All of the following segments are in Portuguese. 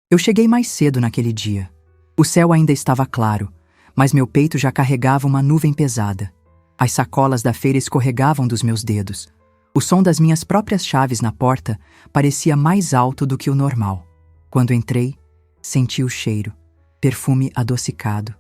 Eu cheguei mais cedo naquele dia. O céu ainda estava claro, mas meu peito já carregava uma nuvem pesada. As sacolas da feira escorregavam dos meus dedos. O som das minhas próprias chaves na porta parecia mais alto do que o normal. Quando entrei, senti o cheiro, perfume adocicado,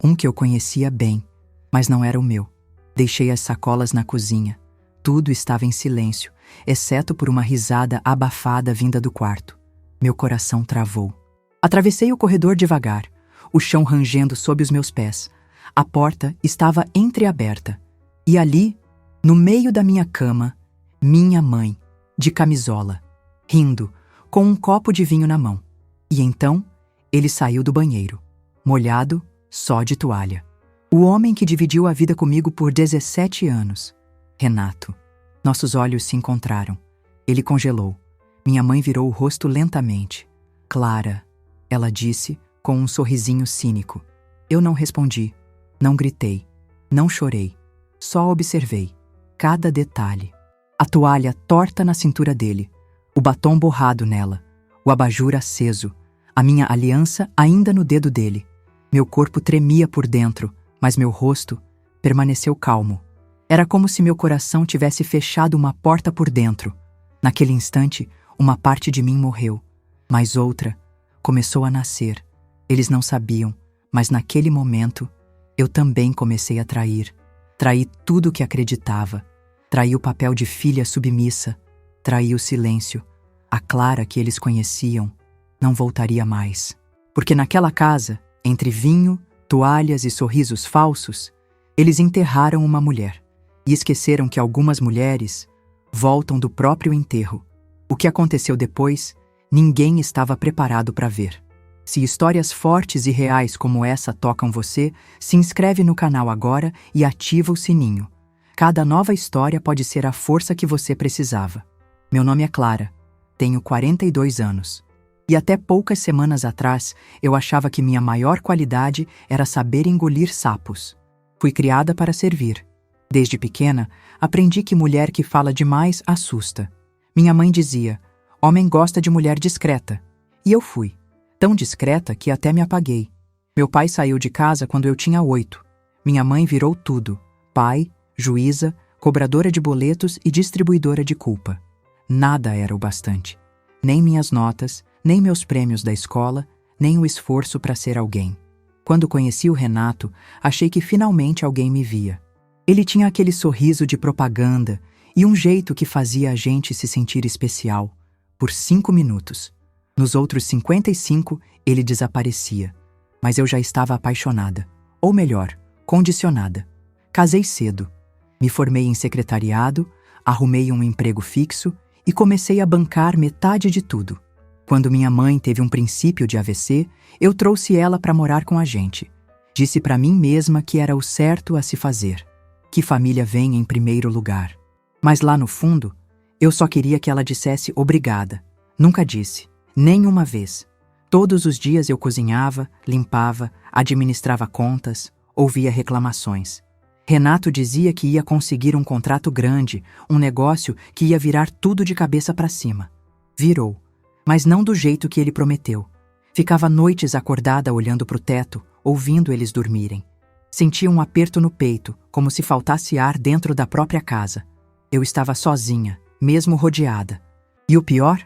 um que eu conhecia bem, mas não era o meu. Deixei as sacolas na cozinha. Tudo estava em silêncio, exceto por uma risada abafada vinda do quarto. Meu coração travou. Atravessei o corredor devagar, o chão rangendo sob os meus pés. A porta estava entreaberta. E ali, no meio da minha cama, minha mãe, de camisola, rindo, com um copo de vinho na mão. E então, ele saiu do banheiro, molhado, só de toalha. O homem que dividiu a vida comigo por 17 anos. Renato. Nossos olhos se encontraram. Ele congelou. Minha mãe virou o rosto lentamente. Clara, ela disse, com um sorrisinho cínico. Eu não respondi, não gritei, não chorei. Só observei. Cada detalhe. A toalha torta na cintura dele, o batom borrado nela, o abajur aceso, a minha aliança ainda no dedo dele. Meu corpo tremia por dentro, mas meu rosto permaneceu calmo. Era como se meu coração tivesse fechado uma porta por dentro. Naquele instante, uma parte de mim morreu, mas outra começou a nascer. Eles não sabiam, mas naquele momento, eu também comecei a trair. Traí tudo o que acreditava. Traí o papel de filha submissa. Traí o silêncio. A Clara que eles conheciam não voltaria mais. Porque naquela casa, entre vinho, toalhas e sorrisos falsos, eles enterraram uma mulher. E esqueceram que algumas mulheres voltam do próprio enterro. O que aconteceu depois, ninguém estava preparado para ver. Se histórias fortes e reais como essa tocam você, se inscreve no canal agora e ativa o sininho. Cada nova história pode ser a força que você precisava. Meu nome é Clara, tenho 42 anos. E até poucas semanas atrás, eu achava que minha maior qualidade era saber engolir sapos. Fui criada para servir. Desde pequena, aprendi que mulher que fala demais assusta. Minha mãe dizia, homem gosta de mulher discreta. E eu fui. Tão discreta que até me apaguei. Meu pai saiu de casa quando eu tinha 8. Minha mãe virou tudo. Pai, juíza, cobradora de boletos e distribuidora de culpa. Nada era o bastante. Nem minhas notas, nem meus prêmios da escola, nem o esforço para ser alguém. Quando conheci o Renato, achei que finalmente alguém me via. Ele tinha aquele sorriso de propaganda e um jeito que fazia a gente se sentir especial. Por 5 minutos. Nos outros 55, ele desaparecia. Mas eu já estava apaixonada. Ou melhor, condicionada. Casei cedo. Me formei em secretariado, arrumei um emprego fixo e comecei a bancar metade de tudo. Quando minha mãe teve um princípio de AVC, eu trouxe ela para morar com a gente. Disse para mim mesma que era o certo a se fazer. Que família vem em primeiro lugar. Mas lá no fundo, eu só queria que ela dissesse obrigada. Nunca disse. Nem uma vez. Todos os dias eu cozinhava, limpava, administrava contas, ouvia reclamações. Renato dizia que ia conseguir um contrato grande, um negócio que ia virar tudo de cabeça para cima. Virou, mas não do jeito que ele prometeu. Ficava noites acordada olhando para o teto, ouvindo eles dormirem. Sentia um aperto no peito, como se faltasse ar dentro da própria casa. Eu estava sozinha, mesmo rodeada. E o pior?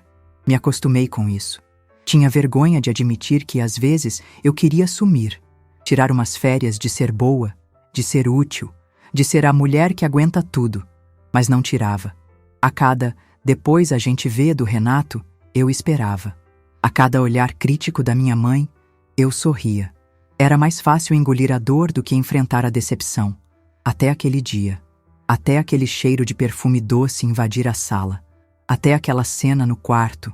Me acostumei com isso. Tinha vergonha de admitir que às vezes eu queria sumir, tirar umas férias de ser boa, de ser útil, de ser a mulher que aguenta tudo, mas não tirava. A cada "depois a gente vê" do Renato, eu esperava. A cada olhar crítico da minha mãe, eu sorria. Era mais fácil engolir a dor do que enfrentar a decepção. Até aquele dia. Até aquele cheiro de perfume doce invadir a sala. Até aquela cena no quarto,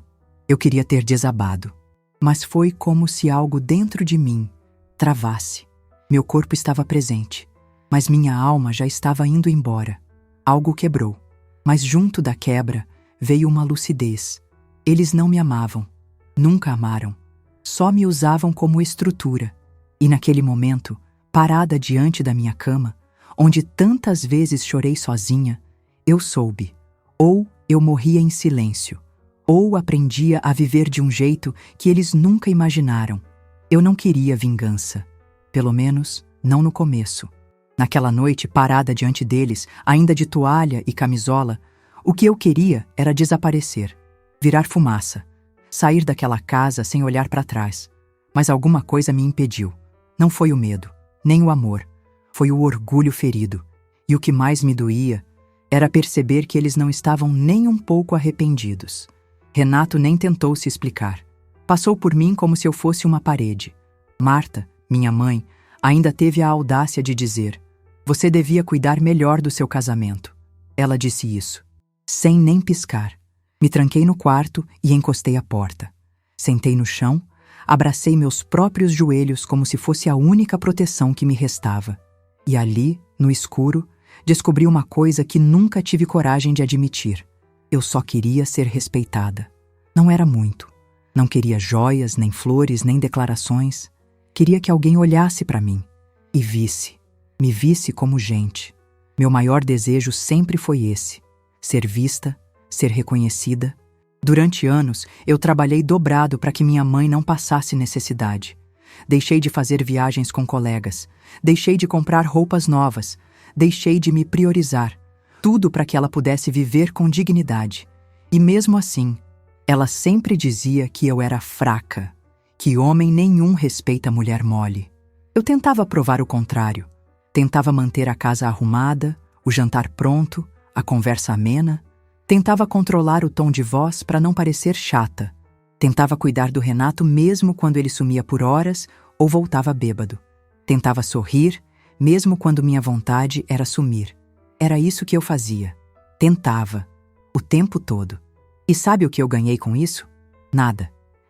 eu queria ter desabado. Mas foi como se algo dentro de mim travasse. Meu corpo estava presente, mas minha alma já estava indo embora. Algo quebrou, mas junto da quebra veio uma lucidez. Eles não me amavam, nunca amaram. Só me usavam como estrutura. E naquele momento, parada diante da minha cama, onde tantas vezes chorei sozinha, eu soube. Ou eu morria em silêncio, Ou aprendia a viver de um jeito que eles nunca imaginaram. Eu não queria vingança. Pelo menos, não no começo. Naquela noite, parada diante deles, ainda de toalha e camisola, o que eu queria era desaparecer, virar fumaça, sair daquela casa sem olhar para trás. Mas alguma coisa me impediu. Não foi o medo, nem o amor. Foi o orgulho ferido. E o que mais me doía era perceber que eles não estavam nem um pouco arrependidos. Renato nem tentou se explicar. Passou por mim como se eu fosse uma parede. Marta, minha mãe, ainda teve a audácia de dizer: "Você devia cuidar melhor do seu casamento." Ela disse isso, sem nem piscar. Me tranquei no quarto e encostei a porta. Sentei no chão, abracei meus próprios joelhos como se fosse a única proteção que me restava. E ali, no escuro, descobri uma coisa que nunca tive coragem de admitir. Eu só queria ser respeitada. Não era muito. Não queria joias, nem flores, nem declarações. Queria que alguém olhasse para mim e visse. Me visse como gente. Meu maior desejo sempre foi esse: ser vista, ser reconhecida. Durante anos, eu trabalhei dobrado para que minha mãe não passasse necessidade. Deixei de fazer viagens com colegas. Deixei de comprar roupas novas. Deixei de me priorizar. Tudo para que ela pudesse viver com dignidade. E mesmo assim, ela sempre dizia que eu era fraca, que homem nenhum respeita mulher mole. Eu tentava provar o contrário. Tentava manter a casa arrumada, o jantar pronto, a conversa amena. Tentava controlar o tom de voz para não parecer chata. Tentava cuidar do Renato mesmo quando ele sumia por horas ou voltava bêbado. Tentava sorrir, mesmo quando minha vontade era sumir. Era isso que eu fazia. Tentava. O tempo todo. E sabe o que eu ganhei com isso? Nada.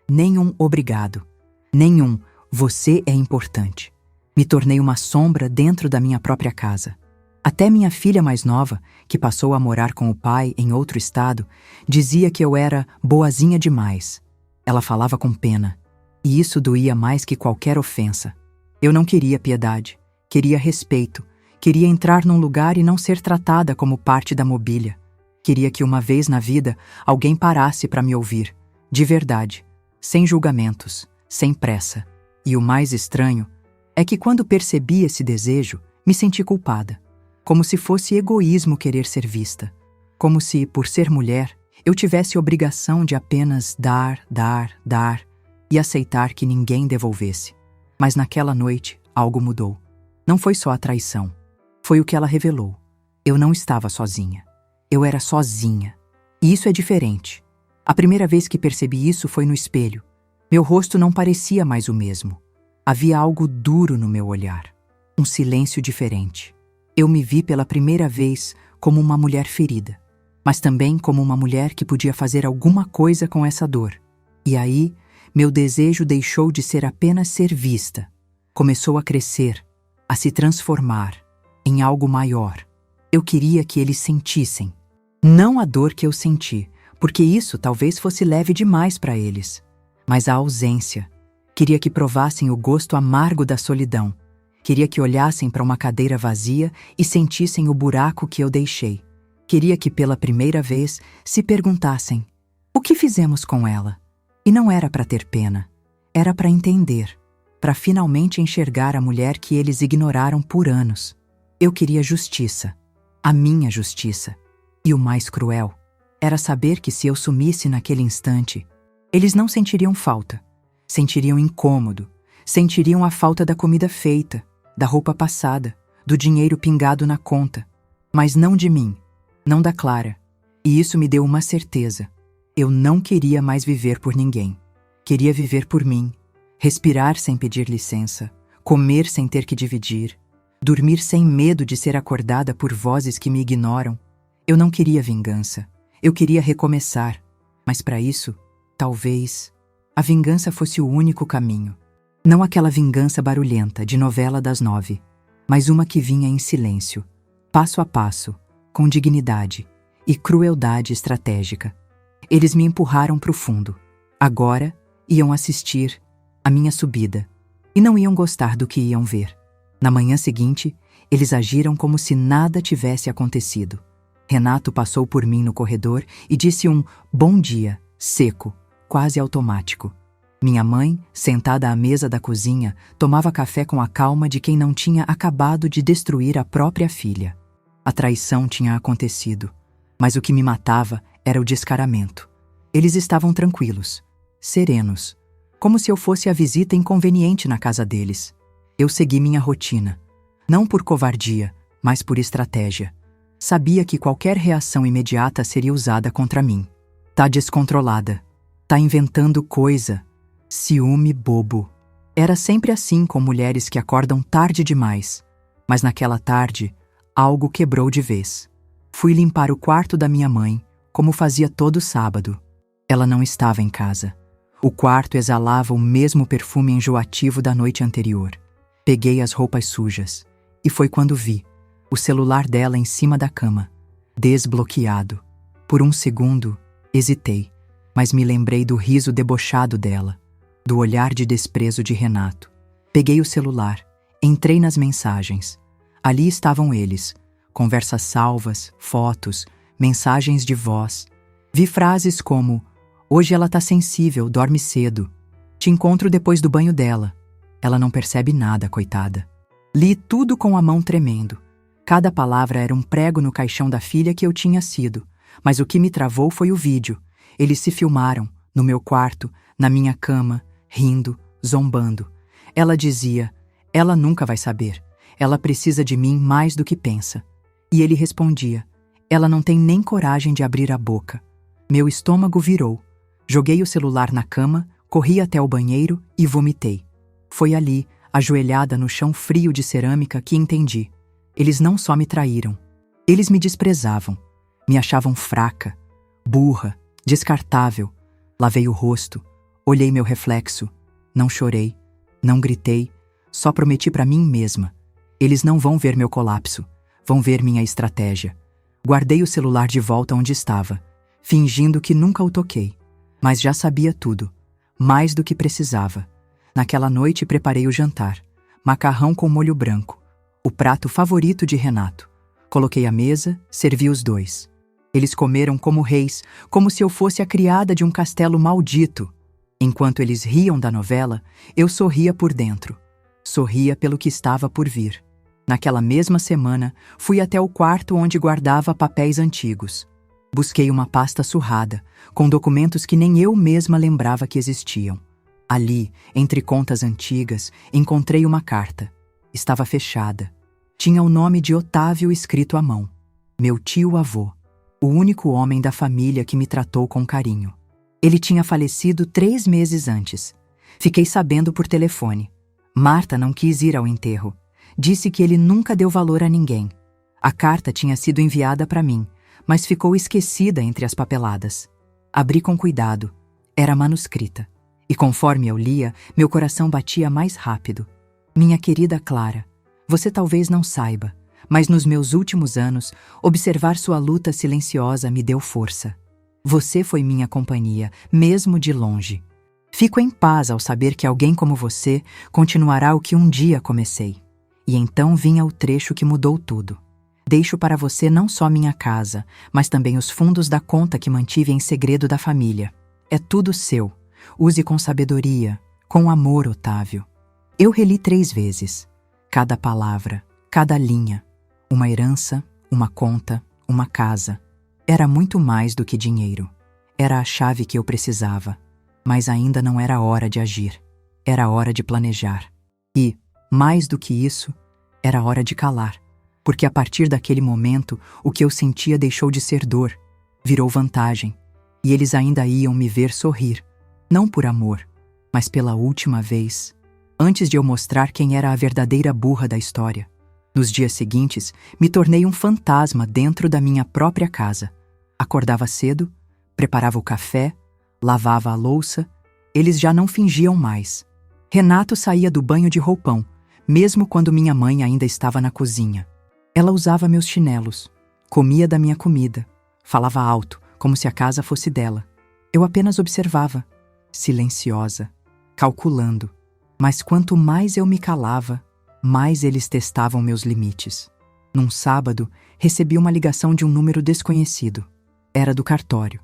Nenhum obrigado. Nenhum "você é importante." Me tornei uma sombra dentro da minha própria casa. Até minha filha mais nova, que passou a morar com o pai em outro estado, dizia que eu era boazinha demais. Ela falava com pena. E isso doía mais que qualquer ofensa. Eu não queria piedade. Queria respeito. Queria entrar num lugar e não ser tratada como parte da mobília. Queria que uma vez na vida alguém parasse para me ouvir, de verdade, sem julgamentos, sem pressa. E o mais estranho é que quando percebi esse desejo, me senti culpada. Como se fosse egoísmo querer ser vista. Como se, por ser mulher, eu tivesse obrigação de apenas dar e aceitar que ninguém devolvesse. Mas naquela noite, algo mudou. Não foi só a traição. Foi o que ela revelou. Eu não estava sozinha. Eu era sozinha. E isso é diferente. A primeira vez que percebi isso foi no espelho. Meu rosto não parecia mais o mesmo. Havia algo duro no meu olhar. Um silêncio diferente. Eu me vi pela primeira vez como uma mulher ferida, mas também como uma mulher que podia fazer alguma coisa com essa dor. E aí, meu desejo deixou de ser apenas ser vista. Começou a crescer, a se transformar em algo maior. Eu queria que eles sentissem. Não a dor que eu senti, porque isso talvez fosse leve demais para eles, mas a ausência. Queria que provassem o gosto amargo da solidão. Queria que olhassem para uma cadeira vazia e sentissem o buraco que eu deixei. Queria que pela primeira vez se perguntassem: o que fizemos com ela? E não era para ter pena. Era para entender. Para finalmente enxergar a mulher que eles ignoraram por anos. Eu queria justiça. A minha justiça. E o mais cruel era saber que se eu sumisse naquele instante, eles não sentiriam falta. Sentiriam incômodo. Sentiriam a falta da comida feita, da roupa passada, do dinheiro pingado na conta. Mas não de mim, não da Clara. E isso me deu uma certeza. Eu não queria mais viver por ninguém. Queria viver por mim. Respirar sem pedir licença. Comer sem ter que dividir. Dormir sem medo de ser acordada por vozes que me ignoram. Eu não queria vingança. Eu queria recomeçar. Mas para isso, talvez, a vingança fosse o único caminho. Não aquela vingança barulhenta de novela das 9, mas uma que vinha em silêncio, passo a passo, com dignidade e crueldade estratégica. Eles me empurraram para o fundo. Agora iam assistir a minha subida e não iam gostar do que iam ver. Na manhã seguinte, eles agiram como se nada tivesse acontecido. Renato passou por mim no corredor e disse um "bom dia", seco, quase automático. Minha mãe, sentada à mesa da cozinha, tomava café com a calma de quem não tinha acabado de destruir a própria filha. A traição tinha acontecido, mas o que me matava era o descaramento. Eles estavam tranquilos, serenos, como se eu fosse a visita inconveniente na casa deles. Eu segui minha rotina, não por covardia, mas por estratégia. Sabia que qualquer reação imediata seria usada contra mim. Tá descontrolada, tá inventando coisa. Ciúme bobo. Era sempre assim com mulheres que acordam tarde demais. Mas naquela tarde, algo quebrou de vez. Fui limpar o quarto da minha mãe, como fazia todo sábado. Ela não estava em casa. O quarto exalava o mesmo perfume enjoativo da noite anterior. Peguei as roupas sujas. E foi quando vi o celular dela em cima da cama, desbloqueado. Por um segundo, hesitei, mas me lembrei do riso debochado dela, do olhar de desprezo de Renato. Peguei o celular, entrei nas mensagens. Ali estavam eles, conversas salvas, fotos, mensagens de voz. Vi frases como: hoje ela tá sensível, dorme cedo. Te encontro depois do banho dela. Ela não percebe nada, coitada. Li tudo com a mão tremendo. Cada palavra era um prego no caixão da filha que eu tinha sido. Mas o que me travou foi o vídeo. Eles se filmaram, no meu quarto, na minha cama, rindo, zombando. Ela dizia: ela nunca vai saber. Ela precisa de mim mais do que pensa. E ele respondia: ela não tem nem coragem de abrir a boca. Meu estômago virou. Joguei o celular na cama, corri até o banheiro e vomitei. Foi ali, ajoelhada no chão frio de cerâmica, que entendi. Eles não só me traíram. Eles me desprezavam. Me achavam fraca, burra, descartável. Lavei o rosto. Olhei meu reflexo. Não chorei, não gritei, só prometi para mim mesma. Eles não vão ver meu colapso, vão ver minha estratégia. Guardei o celular de volta onde estava, fingindo que nunca o toquei. Mas já sabia tudo, mais do que precisava. Naquela noite preparei o jantar, macarrão com molho branco, o prato favorito de Renato. Coloquei à mesa, servi os dois. Eles comeram como reis, como se eu fosse a criada de um castelo maldito. Enquanto eles riam da novela, eu sorria por dentro. Sorria pelo que estava por vir. Naquela mesma semana, fui até o quarto onde guardava papéis antigos. Busquei uma pasta surrada, com documentos que nem eu mesma lembrava que existiam. Ali, entre contas antigas, encontrei uma carta. Estava fechada. Tinha o nome de Otávio escrito à mão. Meu tio-avô, o único homem da família que me tratou com carinho. Ele tinha falecido 3 meses antes. Fiquei sabendo por telefone. Marta não quis ir ao enterro. Disse que ele nunca deu valor a ninguém. A carta tinha sido enviada para mim, mas ficou esquecida entre as papeladas. Abri com cuidado. Era manuscrita. E conforme eu lia, meu coração batia mais rápido. Minha querida Clara, você talvez não saiba, mas nos meus últimos anos, observar sua luta silenciosa me deu força. Você foi minha companhia, mesmo de longe. Fico em paz ao saber que alguém como você continuará o que um dia comecei. E então vinha o trecho que mudou tudo. Deixo para você não só minha casa, mas também os fundos da conta que mantive em segredo da família. É tudo seu. Use com sabedoria, com amor, Otávio. Eu reli 3 vezes. Cada palavra, cada linha. Uma herança, uma conta, uma casa. Era muito mais do que dinheiro. Era a chave que eu precisava. Mas ainda não era hora de agir. Era hora de planejar. E, mais do que isso, era hora de calar. Porque a partir daquele momento, o que eu sentia deixou de ser dor. Virou vantagem. E eles ainda iam me ver sorrir. Não por amor, mas pela última vez. Antes de eu mostrar quem era a verdadeira burra da história. Nos dias seguintes, me tornei um fantasma dentro da minha própria casa. Acordava cedo, preparava o café, lavava a louça. Eles já não fingiam mais. Renato saía do banho de roupão, mesmo quando minha mãe ainda estava na cozinha. Ela usava meus chinelos, comia da minha comida, falava alto, como se a casa fosse dela. Eu apenas observava, silenciosa, calculando. Mas quanto mais eu me calava, mais eles testavam meus limites. Num sábado, recebi uma ligação de um número desconhecido. Era do cartório.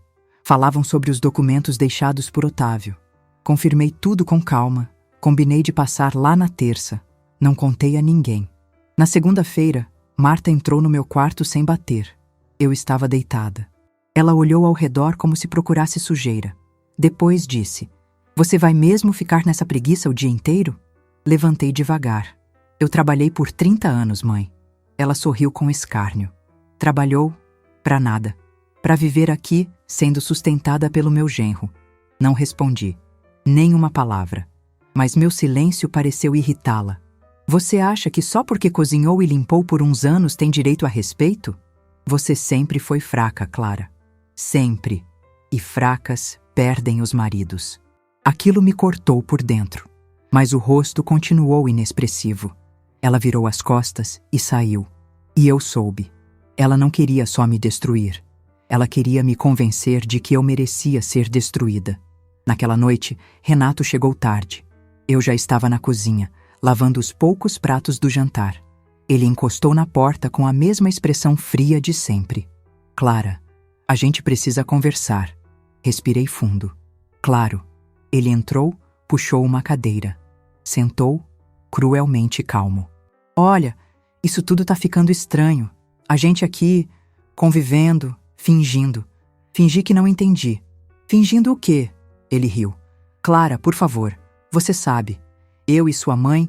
Falavam sobre os documentos deixados por Otávio. Confirmei tudo com calma. Combinei de passar lá na terça. Não contei a ninguém. Na segunda-feira, Marta entrou no meu quarto sem bater. Eu estava deitada. Ela olhou ao redor como se procurasse sujeira. Depois disse: "Você vai mesmo ficar nessa preguiça o dia inteiro?" Levantei devagar. "Eu trabalhei por 30 anos, mãe." Ela sorriu com escárnio. "Trabalhou? Pra nada. Pra viver aqui, sendo sustentada pelo meu genro." Não respondi. Nem uma palavra. Mas meu silêncio pareceu irritá-la. "Você acha que só porque cozinhou e limpou por uns anos tem direito a respeito? Você sempre foi fraca, Clara. Sempre. E fracas perdem os maridos." Aquilo me cortou por dentro. Mas o rosto continuou inexpressivo. Ela virou as costas e saiu. E eu soube. Ela não queria só me destruir. Ela queria me convencer de que eu merecia ser destruída. Naquela noite, Renato chegou tarde. Eu já estava na cozinha, lavando os poucos pratos do jantar. Ele encostou na porta com a mesma expressão fria de sempre. "Clara, a gente precisa conversar." Respirei fundo. "Claro." Ele entrou, puxou uma cadeira. Sentou, cruelmente calmo. "Olha, isso tudo tá ficando estranho. A gente aqui, convivendo, fingindo. Fingi que não entendi." "Fingindo o quê?" Ele riu. "Clara, por favor, você sabe. Eu e sua mãe,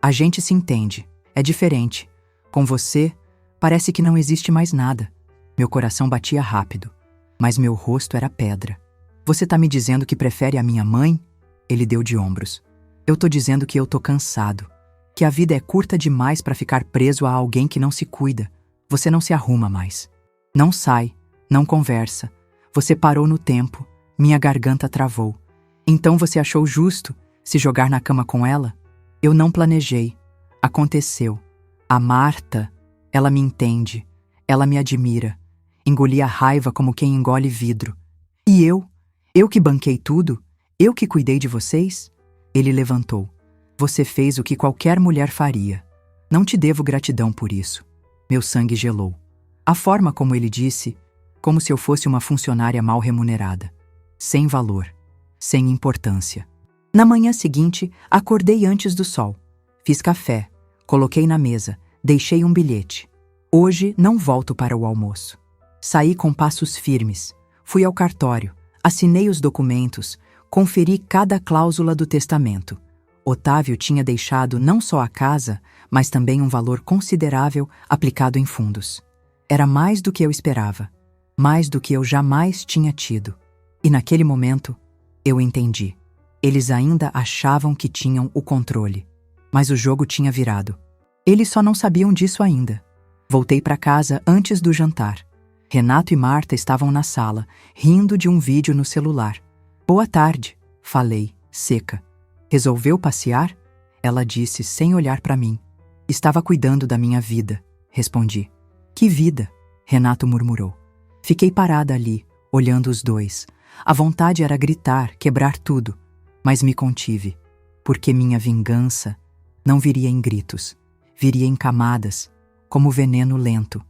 a gente se entende. É diferente. Com você, parece que não existe mais nada." Meu coração batia rápido, mas meu rosto era pedra. "Você tá me dizendo que prefere a minha mãe?" Ele deu de ombros. "Eu tô dizendo que eu tô cansado. Que a vida é curta demais para ficar preso a alguém que não se cuida. Você não se arruma mais. Não sai, não conversa. Você parou no tempo. Minha garganta travou. Então você achou justo se jogar na cama com ela? Eu não planejei. Aconteceu. A Marta, ela me entende. Ela me admira. Engoli a raiva como quem engole vidro. E eu? Eu que banquei tudo? Eu que cuidei de vocês?" Ele levantou. "Você fez o que qualquer mulher faria. Não te devo gratidão por isso." Meu sangue gelou. A forma como ele disse, como se eu fosse uma funcionária mal remunerada. Sem valor. Sem importância. Na manhã seguinte, acordei antes do sol. Fiz café. Coloquei na mesa. Deixei um bilhete. "Hoje não volto para o almoço." Saí com passos firmes. Fui ao cartório. Assinei os documentos. Conferi cada cláusula do testamento. Otávio tinha deixado não só a casa, mas também um valor considerável aplicado em fundos. Era mais do que eu esperava. Mais do que eu jamais tinha tido. E naquele momento, eu entendi. Eles ainda achavam que tinham o controle. Mas o jogo tinha virado. Eles só não sabiam disso ainda. Voltei para casa antes do jantar. Renato e Marta estavam na sala, rindo de um vídeo no celular. "Boa tarde", falei, seca. "Resolveu passear?" Ela disse sem olhar para mim. "Estava cuidando da minha vida", respondi. "Que vida?" Renato murmurou. Fiquei parada ali, olhando os dois. A vontade era gritar, quebrar tudo, mas me contive, porque minha vingança não viria em gritos, viria em camadas, como veneno lento.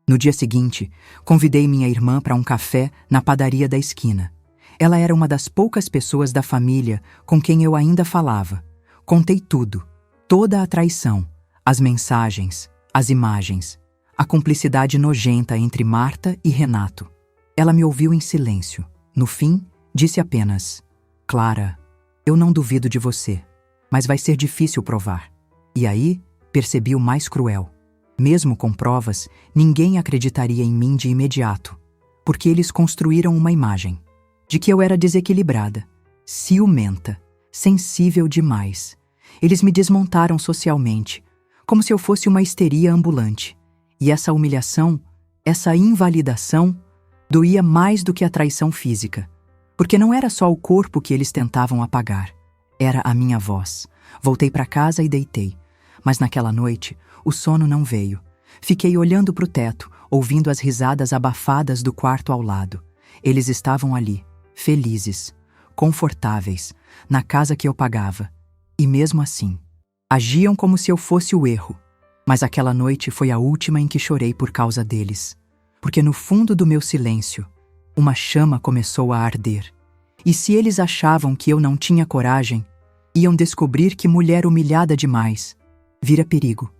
No dia seguinte, convidei minha irmã para um café na padaria da esquina. Ela era uma das poucas pessoas da família com quem eu ainda falava. Contei tudo, toda a traição, as mensagens, as imagens, a cumplicidade nojenta entre Marta e Renato. Ela me ouviu em silêncio. No fim, disse apenas: "Clara, eu não duvido de você, mas vai ser difícil provar." E aí, percebi o mais cruel. Mesmo com provas, ninguém acreditaria em mim de imediato, porque eles construíram uma imagem de que eu era desequilibrada, ciumenta, sensível demais. Eles me desmontaram socialmente, como se eu fosse uma histeria ambulante. E essa humilhação, essa invalidação, doía mais do que a traição física, porque não era só o corpo que eles tentavam apagar, era a minha voz. Voltei para casa e deitei, mas naquela noite o sono não veio. Fiquei olhando para o teto, ouvindo as risadas abafadas do quarto ao lado. Eles estavam ali, felizes, confortáveis, na casa que eu pagava. E mesmo assim, agiam como se eu fosse o erro. Mas aquela noite foi a última em que chorei por causa deles. Porque no fundo do meu silêncio, Uma chama começou a arder. E se eles achavam que eu não tinha coragem, iam descobrir que mulher humilhada demais vira perigo.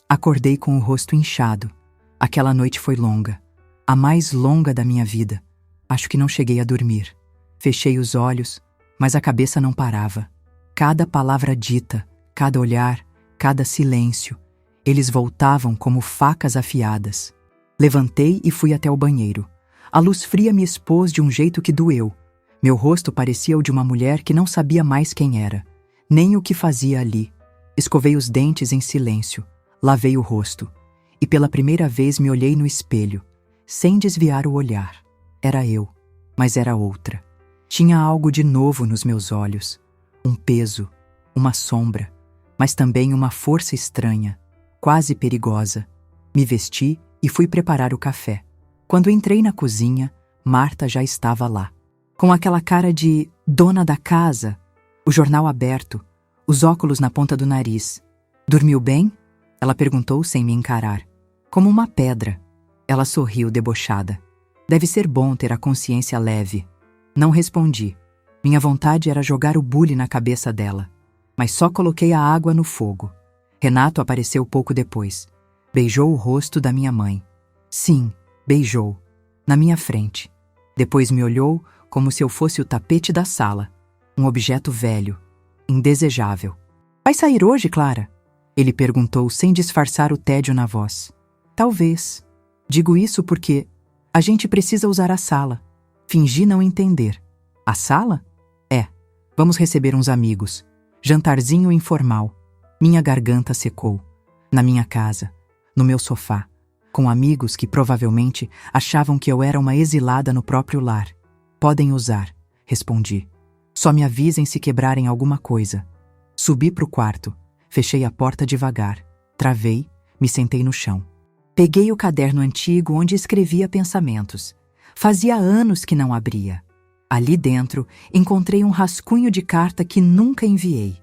Acordei com o rosto inchado. Aquela noite foi longa, a mais longa da minha vida. Acho que não cheguei a dormir. Fechei os olhos, mas a cabeça não parava. Cada palavra dita, cada olhar, cada silêncio, eles voltavam como facas afiadas. Levantei e fui até o banheiro. A luz fria me expôs de um jeito que doeu. Meu rosto parecia o de uma mulher que não sabia mais quem era, nem o que fazia ali. Escovei os dentes em silêncio, lavei o rosto, e pela primeira vez me olhei no espelho, sem desviar o olhar. Era eu, mas era outra. Tinha algo de novo nos meus olhos, um peso, uma sombra, mas também uma força estranha, quase perigosa. Me vesti e fui preparar o café. Quando entrei na cozinha, Marta já estava lá, com aquela cara de dona da casa, o jornal aberto, os óculos na ponta do nariz. "Dormiu bem?" Ela perguntou sem me encarar. "Como uma pedra." Ela sorriu debochada. "Deve ser bom ter a consciência leve." Não respondi. Minha vontade era jogar o bule na cabeça dela. Mas só coloquei a água no fogo. Renato apareceu pouco depois. Beijou o rosto da minha mãe. Sim, beijou. Na minha frente. Depois me olhou como se eu fosse o tapete da sala. Um objeto velho, indesejável. "Vai sair hoje, Clara?" Ele perguntou sem disfarçar o tédio na voz. "Talvez. Digo isso porque a gente precisa usar a sala." Fingi não entender. "A sala?" "É. Vamos receber uns amigos. Jantarzinho informal." Minha garganta secou. Na minha casa, no meu sofá, com amigos que provavelmente achavam que eu era uma exilada no próprio lar. "Podem usar", respondi. "Só me avisem se quebrarem alguma coisa." Subi pro quarto, fechei a porta devagar, travei, me sentei no chão. Peguei o caderno antigo onde escrevia pensamentos. Fazia anos que não abria. Ali dentro, encontrei um rascunho de carta que nunca enviei.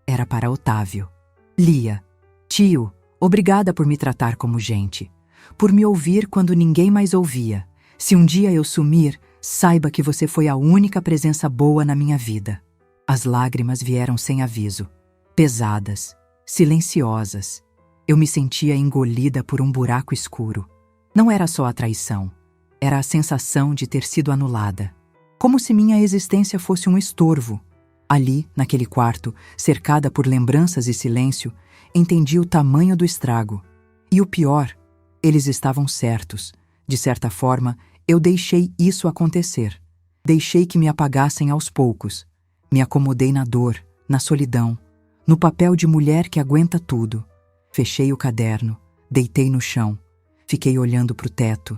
Era para Otávio. Lia: "Tio, obrigada por me tratar como gente. Por me ouvir quando ninguém mais ouvia. Se um dia eu sumir, saiba que você foi a única presença boa na minha vida." As lágrimas vieram sem aviso. Pesadas, silenciosas. Eu me sentia engolida por um buraco escuro. Não era só a traição. Era a sensação de ter sido anulada. Como se minha existência fosse um estorvo. Ali, naquele quarto, cercada por lembranças e silêncio, entendi o tamanho do estrago. E o pior, eles estavam certos. De certa forma, eu deixei isso acontecer. Deixei que me apagassem aos poucos. Me acomodei na dor, na solidão, no papel de mulher que aguenta tudo. Fechei o caderno, deitei no chão, fiquei olhando para o teto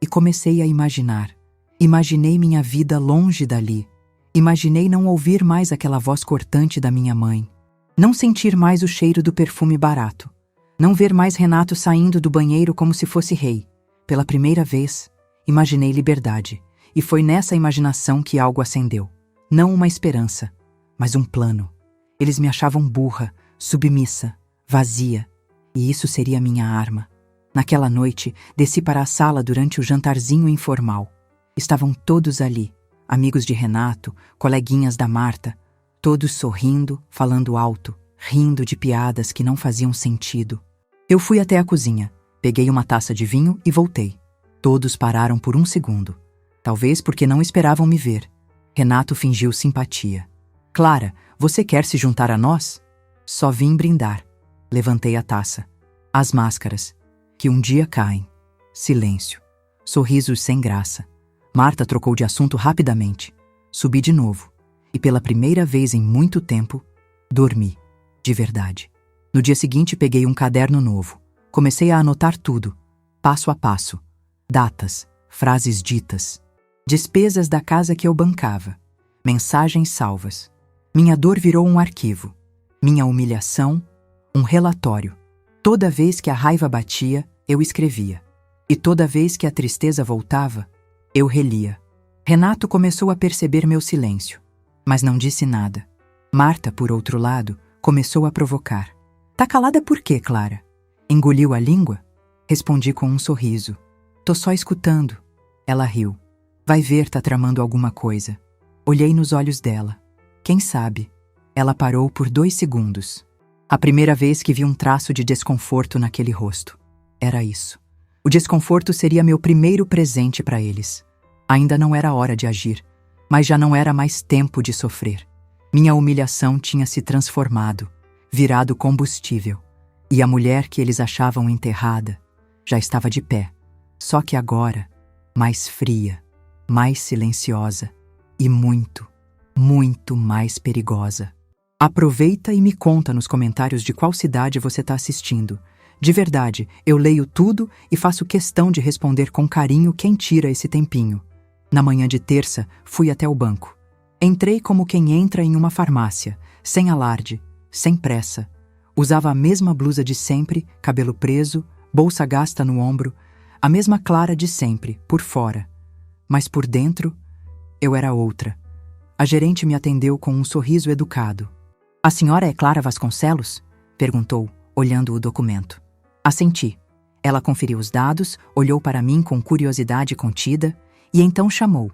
e comecei a imaginar. Imaginei minha vida longe dali. Imaginei não ouvir mais aquela voz cortante da minha mãe. Não sentir mais o cheiro do perfume barato. Não ver mais Renato saindo do banheiro como se fosse rei. Pela primeira vez, imaginei liberdade. E foi nessa imaginação que algo acendeu. Não uma esperança, mas um plano. Eles me achavam burra, submissa, vazia. E isso seria minha arma. Naquela noite, desci para a sala durante o jantarzinho informal. Estavam todos ali, amigos de Renato, coleguinhas da Marta, todos sorrindo, falando alto, rindo de piadas que não faziam sentido. Eu fui até a cozinha, peguei uma taça de vinho e voltei. Todos pararam por um segundo, talvez porque não esperavam me ver. Renato fingiu simpatia. "Clara, você quer se juntar a nós?" "Só vim brindar." Levantei a taça. As máscaras, que um dia caem. Silêncio. Sorrisos sem graça. Marta trocou de assunto rapidamente. Subi de novo. E pela primeira vez em muito tempo, dormi. De verdade. No dia seguinte peguei um caderno novo. Comecei a anotar tudo. Passo a passo. Datas, frases ditas. Despesas da casa que eu bancava. Mensagens salvas. Minha dor virou um arquivo. Minha humilhação, um relatório. Toda vez que a raiva batia, eu escrevia. E toda vez que a tristeza voltava, eu relia. Renato começou a perceber meu silêncio, mas não disse nada. Marta, por outro lado, começou a provocar. "Tá calada por quê, Clara?" "Engoliu a língua?" Respondi com um sorriso. "Tô só escutando." Ela riu. Vai ver, tá tramando alguma coisa. Olhei nos olhos dela. Quem sabe? Ela parou por 2 segundos. A primeira vez que vi um traço de desconforto naquele rosto. Era isso. O desconforto seria meu primeiro presente para eles. Ainda não era hora de agir, mas já não era mais tempo de sofrer. Minha humilhação tinha se transformado, virado combustível, e a mulher que eles achavam enterrada já estava de pé, só que agora, mais fria, mais silenciosa e muito, muito mais perigosa. Aproveita e me conta nos comentários de qual cidade você está assistindo. De verdade, eu leio tudo e faço questão de responder com carinho quem tira esse tempinho. Na manhã de terça, fui até o banco. Entrei como quem entra em uma farmácia, sem alarde, sem pressa. Usava a mesma blusa de sempre, cabelo preso, bolsa gasta no ombro, a mesma Clara de sempre, por fora. Mas por dentro, eu era outra. A gerente me atendeu com um sorriso educado. "A senhora é Clara Vasconcelos?" perguntou, olhando o documento. Assenti. Ela conferiu os dados, olhou para mim com curiosidade contida e então chamou.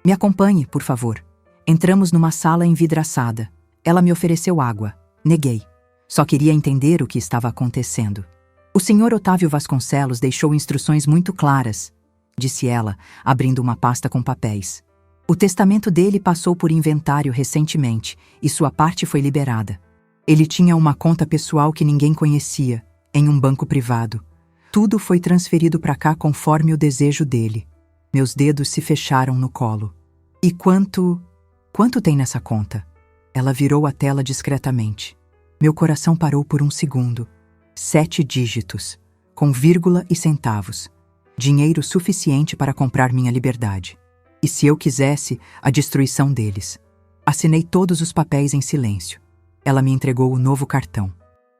"Me acompanhe, por favor." Entramos numa sala envidraçada. Ela me ofereceu água. Neguei. Só queria entender o que estava acontecendo. "O senhor Otávio Vasconcelos deixou instruções muito claras", disse ela, abrindo uma pasta com papéis. "O testamento dele passou por inventário recentemente e sua parte foi liberada. Ele tinha uma conta pessoal que ninguém conhecia, em um banco privado. Tudo foi transferido para cá conforme o desejo dele." Meus dedos se fecharam no colo. "E quanto tem nessa conta?" Ela virou a tela discretamente. Meu coração parou por um segundo. 7 dígitos, com vírgula e centavos. Dinheiro suficiente para comprar minha liberdade. E se eu quisesse, a destruição deles. Assinei todos os papéis em silêncio. Ela me entregou o novo cartão.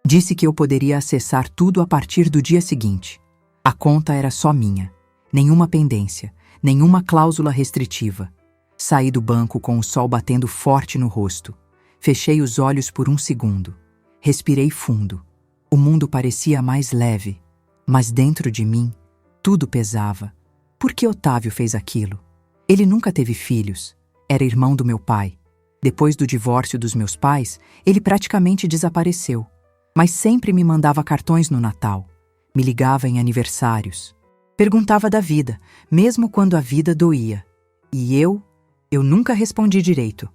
Disse que eu poderia acessar tudo a partir do dia seguinte. A conta era só minha. Nenhuma pendência, nenhuma cláusula restritiva. Saí do banco com o sol batendo forte no rosto. Fechei os olhos por um segundo. Respirei fundo. O mundo parecia mais leve, mas dentro de mim, tudo pesava. Por que Otávio fez aquilo? Ele nunca teve filhos. Era irmão do meu pai. Depois do divórcio dos meus pais, ele praticamente desapareceu. Mas sempre me mandava cartões no Natal. Me ligava em aniversários. Perguntava da vida, mesmo quando a vida doía. E eu nunca respondi direito.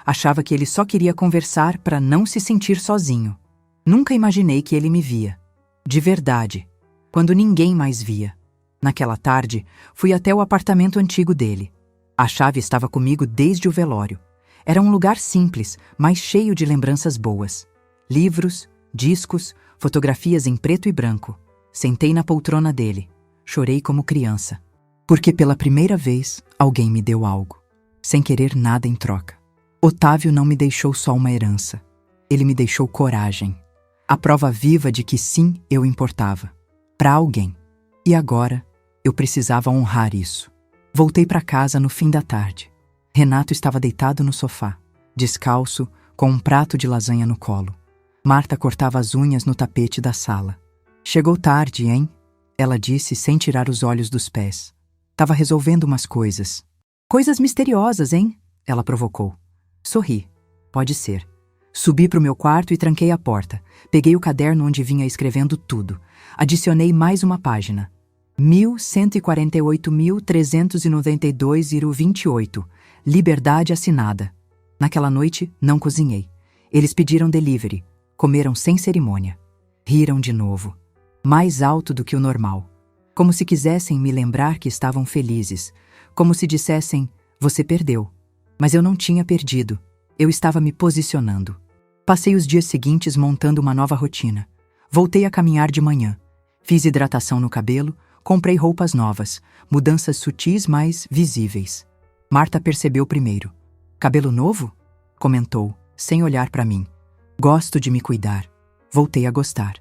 Achava que ele só queria conversar para não se sentir sozinho. Nunca imaginei que ele me via. De verdade. Quando ninguém mais via. Naquela tarde, fui até o apartamento antigo dele. A chave estava comigo desde o velório. Era um lugar simples, mas cheio de lembranças boas. Livros, discos, fotografias em preto e branco. Sentei na poltrona dele. Chorei como criança. Porque pela primeira vez, alguém me deu algo. Sem querer nada em troca. Otávio não me deixou só uma herança. Ele me deixou coragem. A prova viva de que sim, eu importava. Para alguém. E agora, eu precisava honrar isso. Voltei para casa no fim da tarde. Renato estava deitado no sofá, descalço, com um prato de lasanha no colo. Marta cortava as unhas no tapete da sala. "Chegou tarde, hein?" ela disse sem tirar os olhos dos pés. "Tava resolvendo umas coisas." "Coisas misteriosas, hein?" ela provocou. Sorri. "Pode ser." Subi pro meu quarto e tranquei a porta. Peguei o caderno onde vinha escrevendo tudo. Adicionei mais uma página. 1148.392,28. Liberdade assinada. Naquela noite, não cozinhei. Eles pediram delivery. Comeram sem cerimônia. Riram de novo. Mais alto do que o normal. Como se quisessem me lembrar que estavam felizes. Como se dissessem, você perdeu. Mas eu não tinha perdido. Eu estava me posicionando. Passei os dias seguintes montando uma nova rotina. Voltei a caminhar de manhã. Fiz hidratação no cabelo, comprei roupas novas, mudanças sutis, mas visíveis. Marta percebeu primeiro. "Cabelo novo?" comentou, sem olhar para mim. "Gosto de me cuidar." Voltei a gostar.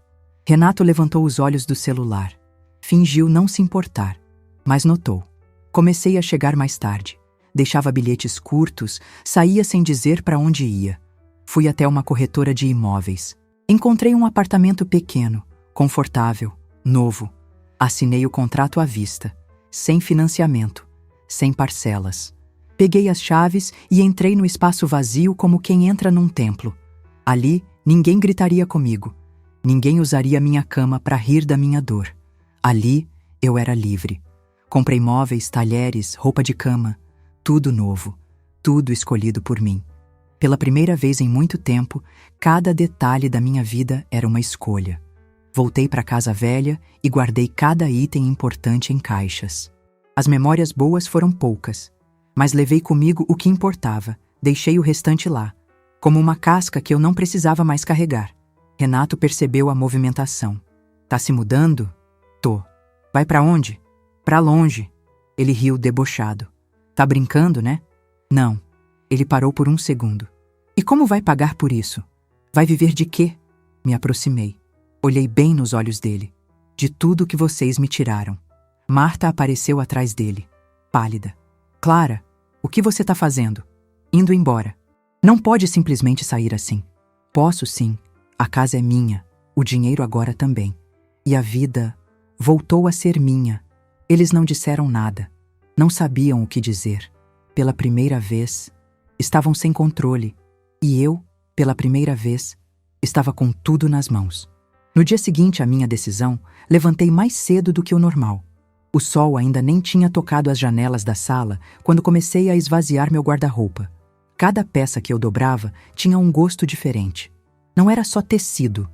Renato levantou os olhos do celular. Fingiu não se importar, mas notou. Comecei a chegar mais tarde. Deixava bilhetes curtos, saía sem dizer para onde ia. Fui até uma corretora de imóveis. Encontrei um apartamento pequeno, confortável, novo. Assinei o contrato à vista, sem financiamento, sem parcelas. Peguei as chaves e entrei no espaço vazio como quem entra num templo. Ali, ninguém gritaria comigo. Ninguém usaria minha cama para rir da minha dor. Ali, eu era livre. Comprei móveis, talheres, roupa de cama. Tudo novo. Tudo escolhido por mim. Pela primeira vez em muito tempo, cada detalhe da minha vida era uma escolha. Voltei para casa velha e guardei cada item importante em caixas. As memórias boas foram poucas, mas levei comigo o que importava, deixei o restante lá, como uma casca que eu não precisava mais carregar. Renato percebeu a movimentação. Tá se mudando? Tô. Vai pra onde? Pra longe. Ele riu debochado. Tá brincando, né? Não. Ele parou por um segundo. E como vai pagar por isso? Vai viver de quê? Me aproximei. Olhei bem nos olhos dele. De tudo que vocês me tiraram. Marta apareceu atrás dele, pálida. Clara, o que você tá fazendo? Indo embora. Não pode simplesmente sair assim. Posso sim. A casa é minha. O dinheiro agora também. E a vida voltou a ser minha. Eles não disseram nada. Não sabiam o que dizer. Pela primeira vez, estavam sem controle. E eu, pela primeira vez, estava com tudo nas mãos. No dia seguinte à minha decisão, levantei mais cedo do que o normal. O sol ainda nem tinha tocado as janelas da sala quando comecei a esvaziar meu guarda-roupa. Cada peça que eu dobrava tinha um gosto diferente. Não era só tecido.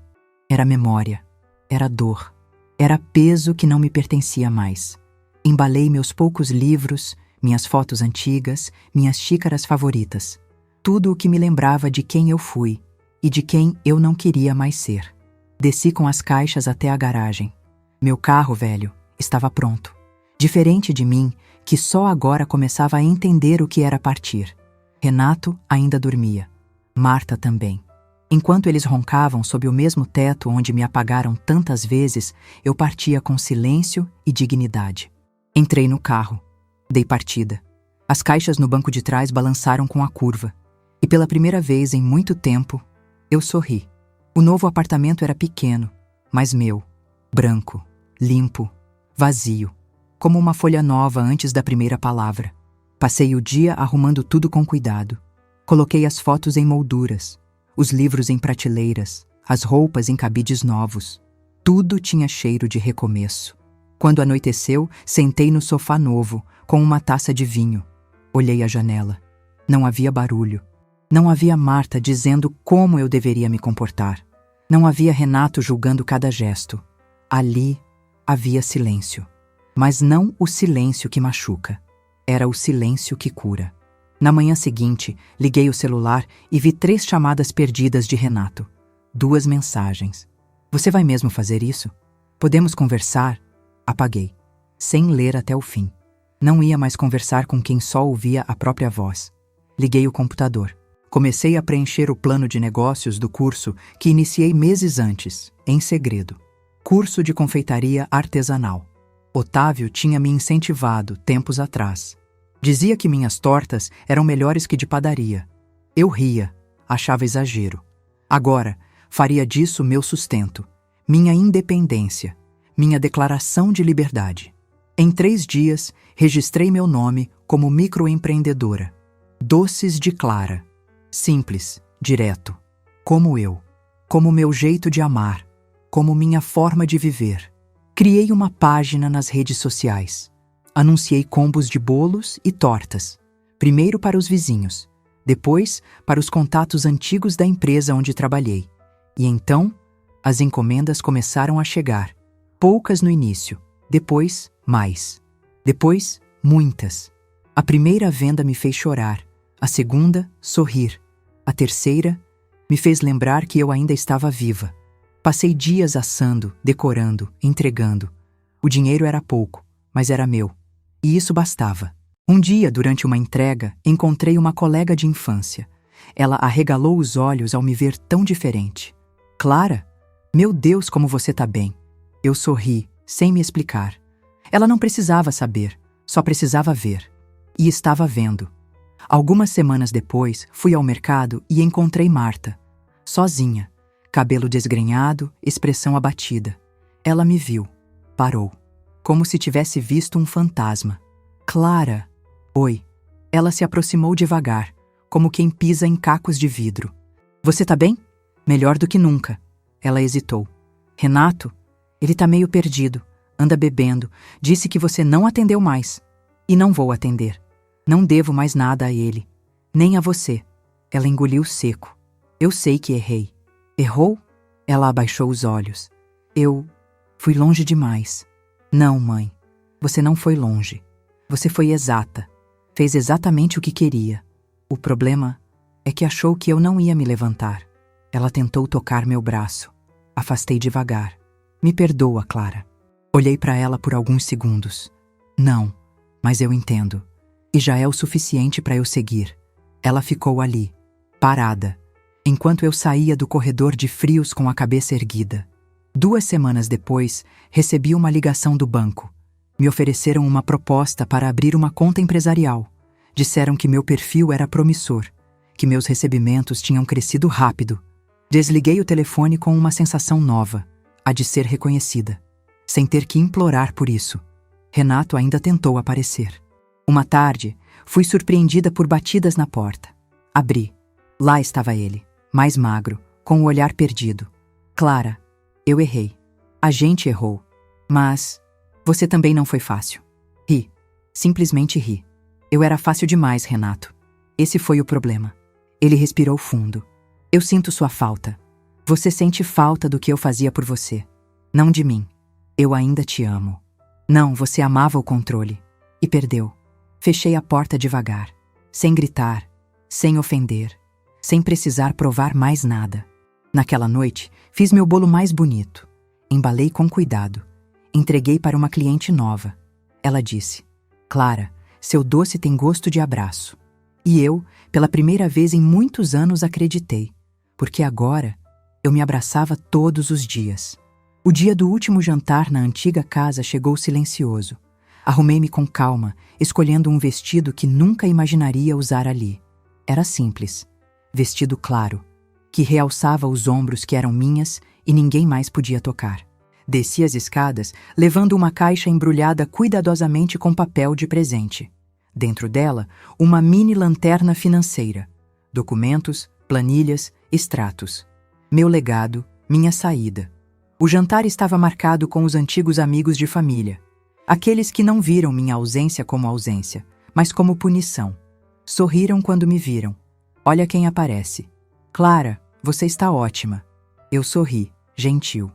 Era memória. Era dor. Era peso que não me pertencia mais. Embalei meus poucos livros, minhas fotos antigas, minhas xícaras favoritas. Tudo o que me lembrava de quem eu fui e de quem eu não queria mais ser. Desci com as caixas até a garagem. Meu carro velho estava pronto. Diferente de mim, que só agora começava a entender o que era partir. Renato ainda dormia. Marta também. Enquanto eles roncavam sob o mesmo teto onde me apagaram tantas vezes, eu partia com silêncio e dignidade. Entrei no carro. Dei partida. As caixas no banco de trás balançaram com a curva. E pela primeira vez em muito tempo, eu sorri. O novo apartamento era pequeno, mas meu. Branco, limpo, vazio. Como uma folha nova antes da primeira palavra. Passei o dia arrumando tudo com cuidado. Coloquei as fotos em molduras, os livros em prateleiras, as roupas em cabides novos. Tudo tinha cheiro de recomeço. Quando anoiteceu, sentei no sofá novo, com uma taça de vinho. Olhei a janela. Não havia barulho. Não havia Marta dizendo como eu deveria me comportar. Não havia Renato julgando cada gesto. Ali havia silêncio. Mas não o silêncio que machuca. Era o silêncio que cura. Na manhã seguinte, liguei o celular e vi 3 chamadas perdidas de Renato. 2 mensagens. Você vai mesmo fazer isso? Podemos conversar? Apaguei, sem ler até o fim. Não ia mais conversar com quem só ouvia a própria voz. Liguei o computador. Comecei a preencher o plano de negócios do curso que iniciei meses antes, em segredo. Curso de confeitaria artesanal. Otávio tinha me incentivado tempos atrás. Dizia que minhas tortas eram melhores que de padaria. Eu ria, achava exagero. Agora, faria disso meu sustento, minha independência, minha declaração de liberdade. Em 3 dias, registrei meu nome como microempreendedora. Doces de Clara. Simples, direto. Como eu. Como meu jeito de amar. Como minha forma de viver. Criei uma página nas redes sociais. Anunciei combos de bolos e tortas. Primeiro para os vizinhos. Depois para os contatos antigos da empresa onde trabalhei. E então, as encomendas começaram a chegar. Poucas no início. Depois, mais. Depois, muitas. A primeira venda me fez chorar. A segunda, sorrir. A terceira, me fez lembrar que eu ainda estava viva. Passei dias assando, decorando, entregando. O dinheiro era pouco, mas era meu. E isso bastava. Um dia, durante uma entrega, encontrei uma colega de infância. Ela arregalou os olhos ao me ver tão diferente. Clara, meu Deus, como você tá bem. Eu sorri, sem me explicar. Ela não precisava saber, só precisava ver. E estava vendo. Algumas semanas depois, fui ao mercado e encontrei Marta. Sozinha, cabelo desgrenhado, expressão abatida. Ela me viu. Parou. Como se tivesse visto um fantasma. Clara, Oi. Ela se aproximou devagar, como quem pisa em cacos de vidro. Você tá bem? Melhor do que nunca. Ela hesitou. Renato? Ele tá meio perdido, anda bebendo, disse que você não atendeu mais. E não vou atender. Não devo mais nada a ele. Nem a você. Ela engoliu seco. Eu sei que errei. Errou? Ela abaixou os olhos. Eu fui longe demais. Não, mãe. Você não foi longe. Você foi exata. Fez exatamente o que queria. O problema é que achou que eu não ia me levantar. Ela tentou tocar meu braço. Afastei devagar. Me perdoa, Clara. Olhei para ela por alguns segundos. Não, mas eu entendo. E já é o suficiente para eu seguir. Ela ficou ali, parada, enquanto eu saía do corredor de frios com a cabeça erguida. 2 semanas depois, recebi uma ligação do banco. Me ofereceram uma proposta para abrir uma conta empresarial. Disseram que meu perfil era promissor, que meus recebimentos tinham crescido rápido. Desliguei o telefone com uma sensação nova, a de ser reconhecida, sem ter que implorar por isso. Renato ainda tentou aparecer. Uma tarde, fui surpreendida por batidas na porta. Abri. Lá estava ele, mais magro, com o olhar perdido. Clara, eu errei. A gente errou. Mas você também não foi fácil. Ri. Simplesmente ri. Eu era fácil demais, Renato. Esse foi o problema. Ele respirou fundo. Eu sinto sua falta. Você sente falta do que eu fazia por você. Não de mim. Eu ainda te amo. Não, você amava o controle. E perdeu. Fechei a porta devagar. Sem gritar. Sem ofender. Sem precisar provar mais nada. Naquela noite, fiz meu bolo mais bonito. Embalei com cuidado. Entreguei para uma cliente nova. Ela disse: Clara, seu doce tem gosto de abraço. E eu, pela primeira vez em muitos anos, acreditei. Porque agora, eu me abraçava todos os dias. O dia do último jantar na antiga casa chegou silencioso. Arrumei-me com calma, escolhendo um vestido que nunca imaginaria usar ali. Era simples. Vestido claro, que realçava os ombros que eram minhas e ninguém mais podia tocar. Desci as escadas, levando uma caixa embrulhada cuidadosamente com papel de presente. Dentro dela, uma mini lanterna financeira. Documentos, planilhas, extratos. Meu legado, minha saída. O jantar estava marcado com os antigos amigos de família. Aqueles que não viram minha ausência como ausência, mas como punição. Sorriram quando me viram. Olha quem aparece. Clara, você está ótima. Eu sorri, gentil.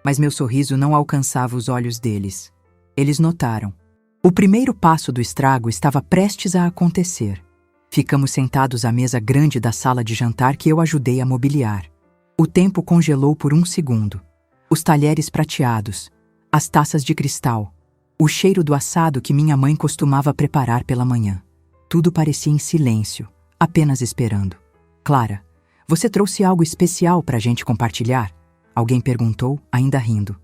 Mas meu sorriso não alcançava os olhos deles. Eles notaram. O primeiro passo do estrago estava prestes a acontecer. Ficamos sentados à mesa grande da sala de jantar que eu ajudei a mobiliar. O tempo congelou por 1 segundo. Os talheres prateados, as taças de cristal, o cheiro do assado que minha mãe costumava preparar pela manhã. Tudo parecia em silêncio, apenas esperando. Clara, você trouxe algo especial para a gente compartilhar? Alguém perguntou, ainda rindo.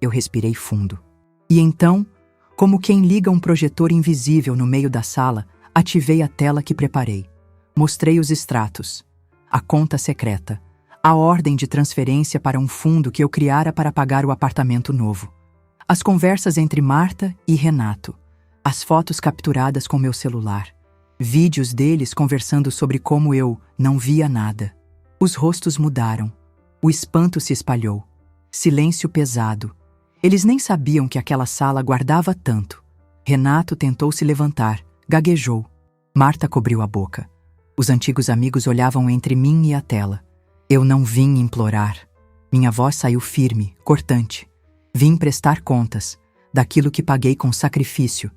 Eu respirei fundo. E então, como quem liga um projetor invisível no meio da sala, ativei a tela que preparei. Mostrei os extratos, a conta secreta, a ordem de transferência para um fundo que eu criara para pagar o apartamento novo. As conversas entre Marta e Renato, as fotos capturadas com meu celular, vídeos deles conversando sobre como eu não via nada. Os rostos mudaram. O espanto se espalhou. Silêncio pesado. Eles nem sabiam que aquela sala guardava tanto. Renato tentou se levantar, gaguejou. Marta cobriu a boca. Os antigos amigos olhavam entre mim e a tela. Eu não vim implorar. Minha voz saiu firme, cortante. Vim prestar contas daquilo que paguei com sacrifício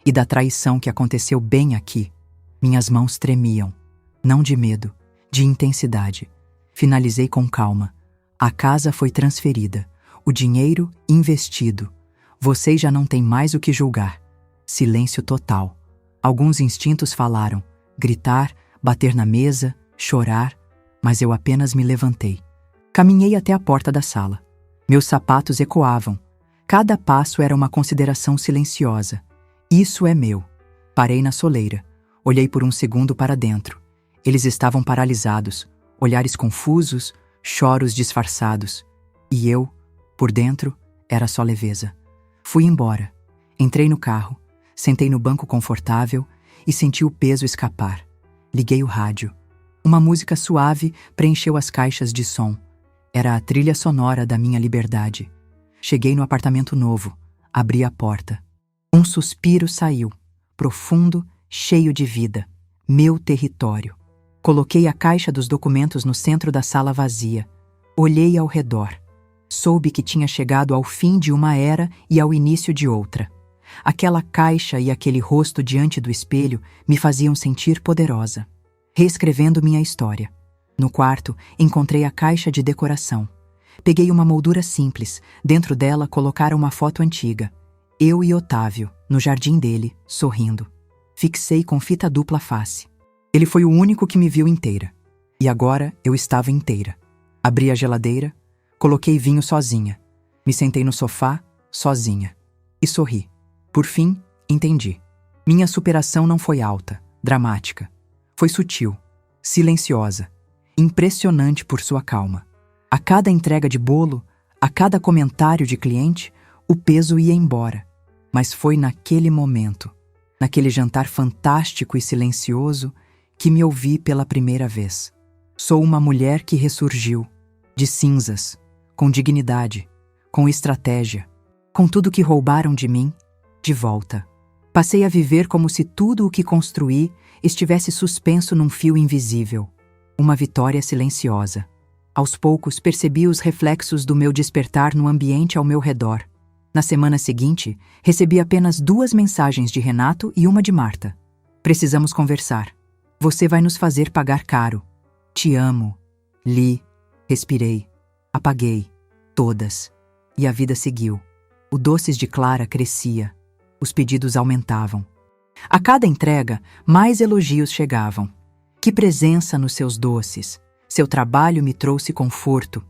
e da traição que aconteceu bem aqui. Minhas mãos tremiam. Não de medo, de intensidade. Finalizei com calma. A casa foi transferida. O dinheiro investido. Vocês já não têm mais o que julgar. Silêncio total. Alguns instintos falaram. Gritar, bater na mesa, chorar. Mas eu apenas me levantei. Caminhei até a porta da sala. Meus sapatos ecoavam. Cada passo era uma consideração silenciosa. Isso é meu. Parei na soleira. Olhei por 1 segundo para dentro. Eles estavam paralisados. Olhares confusos, choros disfarçados. E eu, por dentro, era só leveza. Fui embora. Entrei no carro, sentei no banco confortável e senti o peso escapar. Liguei o rádio. Uma música suave preencheu as caixas de som. Era a trilha sonora da minha liberdade. Cheguei no apartamento novo. Abri a porta. Um suspiro saiu, profundo, cheio de vida. Meu território. Coloquei a caixa dos documentos no centro da sala vazia. Olhei ao redor. Soube que tinha chegado ao fim de uma era e ao início de outra. Aquela caixa e aquele rosto diante do espelho me faziam sentir poderosa. Reescrevendo minha história. No quarto, encontrei a caixa de decoração. Peguei uma moldura simples. Dentro dela colocaram uma foto antiga. Eu e Otávio, no jardim dele, sorrindo. Fixei com fita dupla face. Ele foi o único que me viu inteira. E agora eu estava inteira. Abri a geladeira, coloquei vinho sozinha. Me sentei no sofá, sozinha. E sorri. Por fim, entendi. Minha superação não foi alta, dramática. Foi sutil, silenciosa, impressionante por sua calma. A cada entrega de bolo, a cada comentário de cliente, o peso ia embora. Mas foi naquele momento, naquele jantar fantástico e silencioso, que me ouvi pela primeira vez. Sou uma mulher que ressurgiu, de cinzas, com dignidade, com estratégia, com tudo que roubaram de mim, de volta. Passei a viver como se tudo o que construí estivesse suspenso num fio invisível. Uma vitória silenciosa. Aos poucos percebi os reflexos do meu despertar no ambiente ao meu redor. Na semana seguinte, recebi apenas 2 mensagens de Renato e uma de Marta. Precisamos conversar. Você vai nos fazer pagar caro. Te amo. Li. Respirei. Apaguei. Todas. E a vida seguiu. O doces de Clara crescia. Os pedidos aumentavam. A cada entrega, mais elogios chegavam. Que presença nos seus doces. Seu trabalho me trouxe conforto.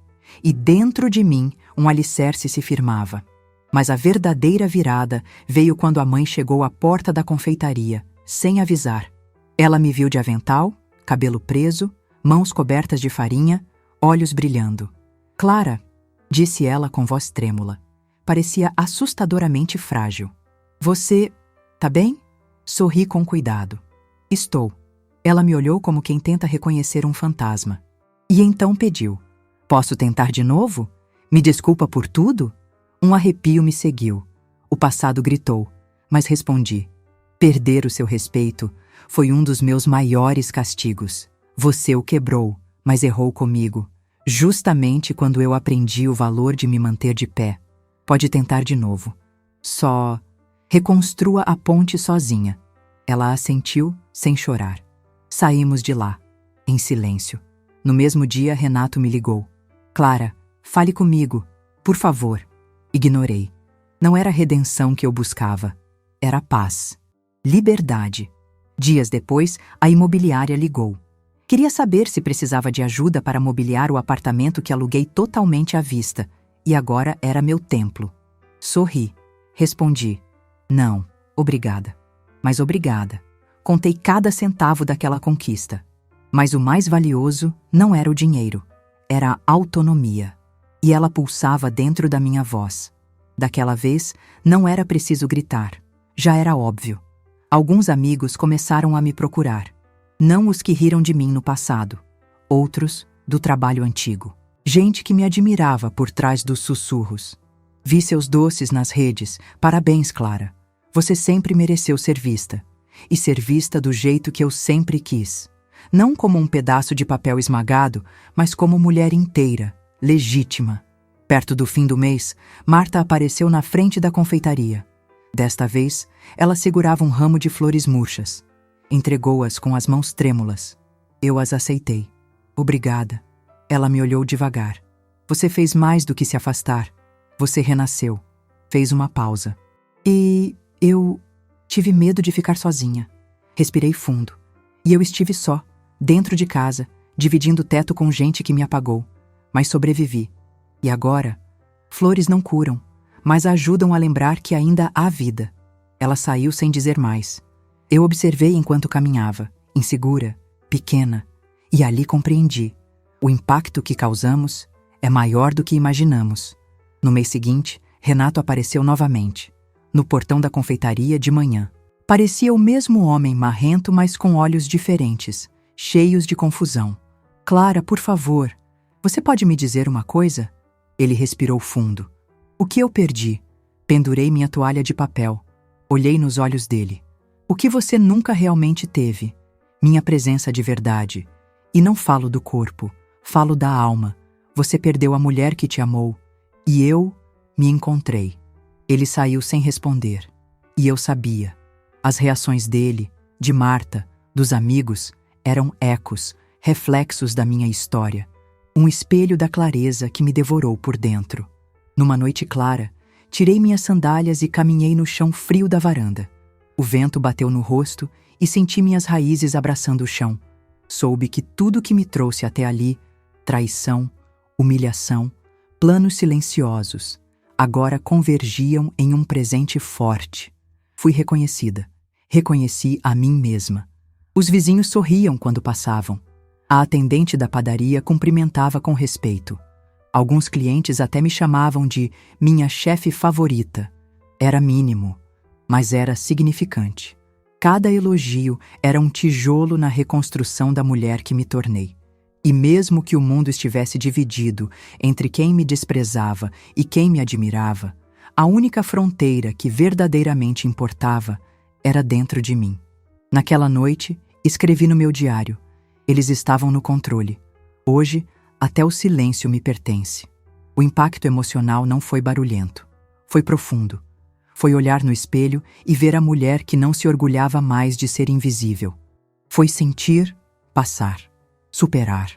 E dentro de mim, um alicerce se firmava. Mas a verdadeira virada veio quando a mãe chegou à porta da confeitaria, sem avisar. Ela me viu de avental, cabelo preso, mãos cobertas de farinha, olhos brilhando. Clara, disse ela com voz trêmula. Parecia assustadoramente frágil. Você, tá bem? Sorri com cuidado. Estou. Ela me olhou como quem tenta reconhecer um fantasma. E então pediu. Posso tentar de novo? Me desculpa por tudo? Um arrepio me seguiu. O passado gritou, mas respondi. Perder o seu respeito foi um dos meus maiores castigos. Você o quebrou, mas errou comigo, justamente quando eu aprendi o valor de me manter de pé. Pode tentar de novo. Só reconstrua a ponte sozinha. Ela assentiu, sem chorar. Saímos de lá, em silêncio. No mesmo dia, Renato me ligou. Clara, fale comigo, por favor. Ignorei. Não era a redenção que eu buscava. Era paz. Liberdade. Dias depois, a imobiliária ligou. Queria saber se precisava de ajuda para mobiliar o apartamento que aluguei totalmente à vista. E agora era meu templo. Sorri. Respondi. Não, obrigada. Mas obrigada. Contei cada centavo daquela conquista. Mas o mais valioso não era o dinheiro. Era a autonomia. E ela pulsava dentro da minha voz. Daquela vez, não era preciso gritar. Já era óbvio. Alguns amigos começaram a me procurar. Não os que riram de mim no passado. Outros, do trabalho antigo. Gente que me admirava por trás dos sussurros. Vi seus doces nas redes. Parabéns, Clara. Você sempre mereceu ser vista. E ser vista do jeito que eu sempre quis. Não como um pedaço de papel esmagado, mas como mulher inteira, legítima. Perto do fim do mês, Marta apareceu na frente da confeitaria. Desta vez, ela segurava um ramo de flores murchas. Entregou-as com as mãos trêmulas. Eu as aceitei. Obrigada. Ela me olhou devagar. Você fez mais do que se afastar. Você renasceu. Fez uma pausa. E eu tive medo de ficar sozinha. Respirei fundo. E eu estive só, dentro de casa, dividindo o teto com gente que me apagou. Mas sobrevivi. E agora, flores não curam, mas ajudam a lembrar que ainda há vida. Ela saiu sem dizer mais. Eu observei enquanto caminhava, insegura, pequena, e ali compreendi. O impacto que causamos é maior do que imaginamos. No mês seguinte, Renato apareceu novamente, no portão da confeitaria de manhã. Parecia o mesmo homem marrento, mas com olhos diferentes, cheios de confusão. Clara, por favor, você pode me dizer uma coisa? Ele respirou fundo. O que eu perdi? Pendurei minha toalha de papel. Olhei nos olhos dele. O que você nunca realmente teve? Minha presença de verdade. E não falo do corpo, falo da alma. Você perdeu a mulher que te amou. E eu me encontrei. Ele saiu sem responder. E eu sabia. As reações dele, de Marta, dos amigos, eram ecos, reflexos da minha história. Um espelho da clareza que me devorou por dentro. Numa noite clara, tirei minhas sandálias e caminhei no chão frio da varanda. O vento bateu no rosto e senti minhas raízes abraçando o chão. Soube que tudo que me trouxe até ali, traição, humilhação, planos silenciosos, agora convergiam em um presente forte. Fui reconhecida. Reconheci a mim mesma. Os vizinhos sorriam quando passavam. A atendente da padaria cumprimentava com respeito. Alguns clientes até me chamavam de minha chefe favorita. Era mínimo, mas era significante. Cada elogio era um tijolo na reconstrução da mulher que me tornei. E mesmo que o mundo estivesse dividido entre quem me desprezava e quem me admirava, a única fronteira que verdadeiramente importava era dentro de mim. Naquela noite, escrevi no meu diário. Eles estavam no controle. Hoje, até o silêncio me pertence. O impacto emocional não foi barulhento. Foi profundo. Foi olhar no espelho e ver a mulher que não se orgulhava mais de ser invisível. Foi sentir, passar, superar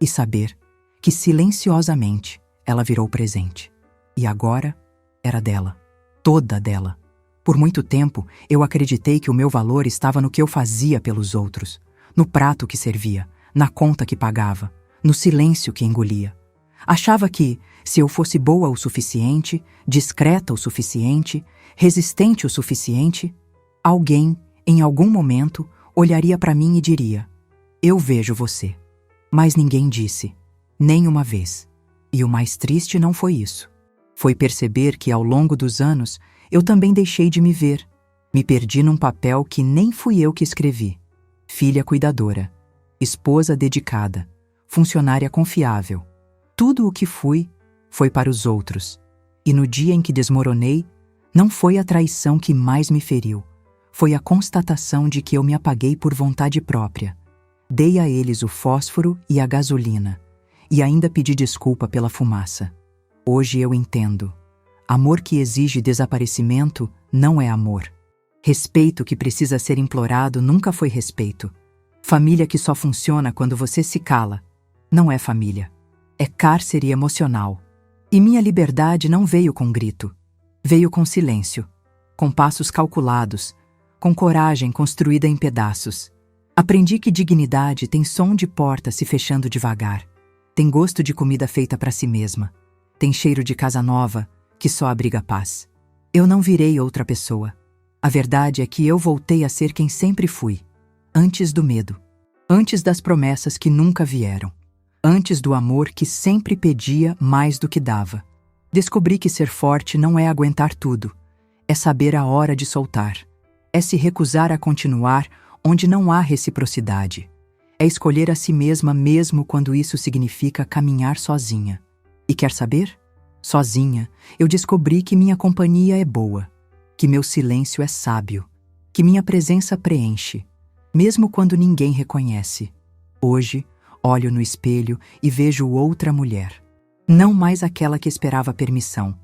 e saber que silenciosamente ela virou presente. E agora era dela, toda dela. Por muito tempo, eu acreditei que o meu valor estava no que eu fazia pelos outros, no prato que servia, na conta que pagava, no silêncio que engolia. Achava que, se eu fosse boa o suficiente, discreta o suficiente, resistente o suficiente, alguém, em algum momento, olharia para mim e diria: eu vejo você. Mas ninguém disse, nem uma vez. E o mais triste não foi isso. Foi perceber que, ao longo dos anos, eu também deixei de me ver. Me perdi num papel que nem fui eu que escrevi. Filha cuidadora, esposa dedicada, funcionária confiável. Tudo o que fui foi para os outros. E no dia em que desmoronei, não foi a traição que mais me feriu. Foi a constatação de que eu me apaguei por vontade própria. Dei a eles o fósforo e a gasolina. E ainda pedi desculpa pela fumaça. Hoje eu entendo. Amor que exige desaparecimento não é amor. Respeito que precisa ser implorado nunca foi respeito. Família que só funciona quando você se cala não é família. É cárcere emocional. E minha liberdade não veio com grito. Veio com silêncio, com passos calculados, com coragem construída em pedaços. Aprendi que dignidade tem som de porta se fechando devagar. Tem gosto de comida feita para si mesma. Tem cheiro de casa nova que só abriga paz. Eu não virei outra pessoa. A verdade é que eu voltei a ser quem sempre fui. Antes do medo. Antes das promessas que nunca vieram. Antes do amor que sempre pedia mais do que dava. Descobri que ser forte não é aguentar tudo. É saber a hora de soltar. É se recusar a continuar onde não há reciprocidade. É escolher a si mesma mesmo quando isso significa caminhar sozinha. E quer saber? Sozinha, eu descobri que minha companhia é boa, que meu silêncio é sábio, que minha presença preenche, mesmo quando ninguém reconhece. Hoje, olho no espelho e vejo outra mulher. Não mais aquela que esperava permissão,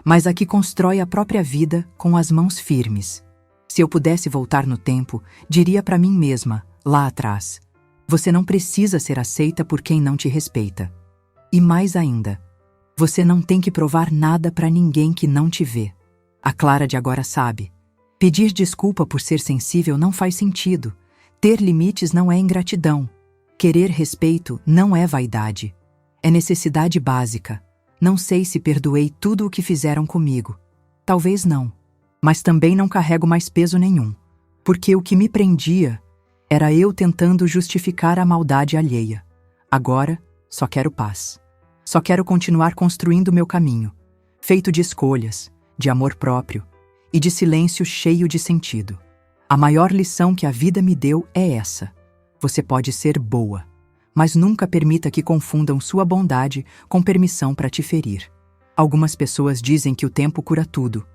mas a que constrói a própria vida com as mãos firmes. Se eu pudesse voltar no tempo, diria para mim mesma, lá atrás: você não precisa ser aceita por quem não te respeita. E mais ainda, você não tem que provar nada para ninguém que não te vê. A Clara de agora sabe. Pedir desculpa por ser sensível não faz sentido. Ter limites não é ingratidão. Querer respeito não é vaidade. É necessidade básica. Não sei se perdoei tudo o que fizeram comigo. Talvez não. Mas também não carrego mais peso nenhum. Porque o que me prendia era eu tentando justificar a maldade alheia. Agora, só quero paz. Só quero continuar construindo meu caminho, feito de escolhas, de amor próprio e de silêncio cheio de sentido. A maior lição que a vida me deu é essa: você pode ser boa, mas nunca permita que confundam sua bondade com permissão para te ferir. Algumas pessoas dizem que o tempo cura tudo.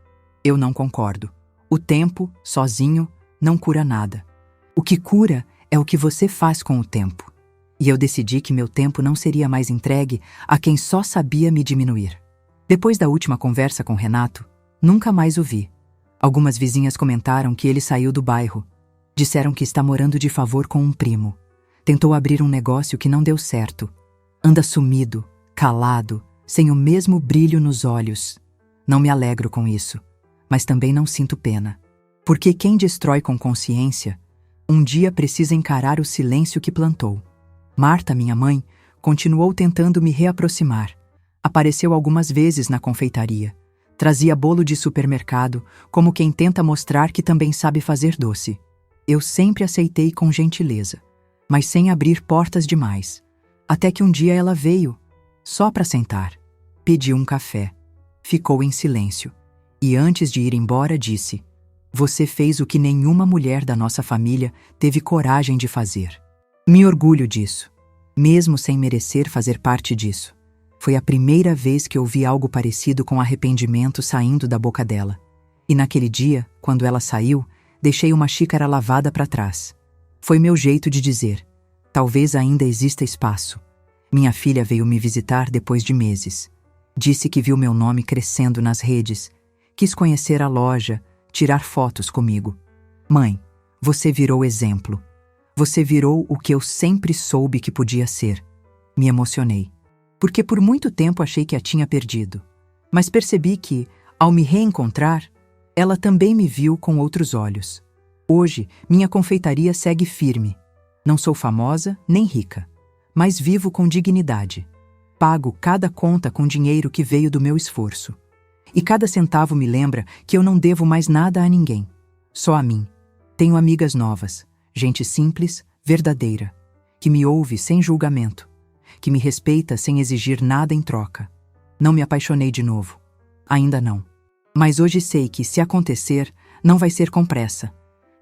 Eu não concordo. O tempo, sozinho, não cura nada. O que cura é o que você faz com o tempo. E eu decidi que meu tempo não seria mais entregue a quem só sabia me diminuir. Depois da última conversa com Renato, nunca mais o vi. Algumas vizinhas comentaram que ele saiu do bairro. Disseram que está morando de favor com um primo. Tentou abrir um negócio que não deu certo. Anda sumido, calado, sem o mesmo brilho nos olhos. Não me alegro com isso, mas também não sinto pena. Porque quem destrói com consciência, um dia precisa encarar o silêncio que plantou. Marta, minha mãe, continuou tentando me reaproximar. Apareceu algumas vezes na confeitaria. Trazia bolo de supermercado, como quem tenta mostrar que também sabe fazer doce. Eu sempre aceitei com gentileza, mas sem abrir portas demais. Até que um dia ela veio, só para sentar. Pediu um café. Ficou em silêncio. E antes de ir embora disse: "Você fez o que nenhuma mulher da nossa família teve coragem de fazer." Me orgulho disso, mesmo sem merecer fazer parte disso. Foi a primeira vez que ouvi algo parecido com arrependimento saindo da boca dela. E naquele dia, quando ela saiu, deixei uma xícara lavada para trás. Foi meu jeito de dizer: talvez ainda exista espaço. Minha filha veio me visitar depois de meses. Disse que viu meu nome crescendo nas redes. Quis conhecer a loja, tirar fotos comigo. Mãe, você virou exemplo. Você virou o que eu sempre soube que podia ser. Me emocionei. Porque por muito tempo achei que a tinha perdido. Mas percebi que, ao me reencontrar, ela também me viu com outros olhos. Hoje, minha confeitaria segue firme. Não sou famosa nem rica, mas vivo com dignidade. Pago cada conta com dinheiro que veio do meu esforço. E cada centavo me lembra que eu não devo mais nada a ninguém, só a mim. Tenho amigas novas, gente simples, verdadeira, que me ouve sem julgamento, que me respeita sem exigir nada em troca. Não me apaixonei de novo. Ainda não. Mas hoje sei que, se acontecer, não vai ser com pressa.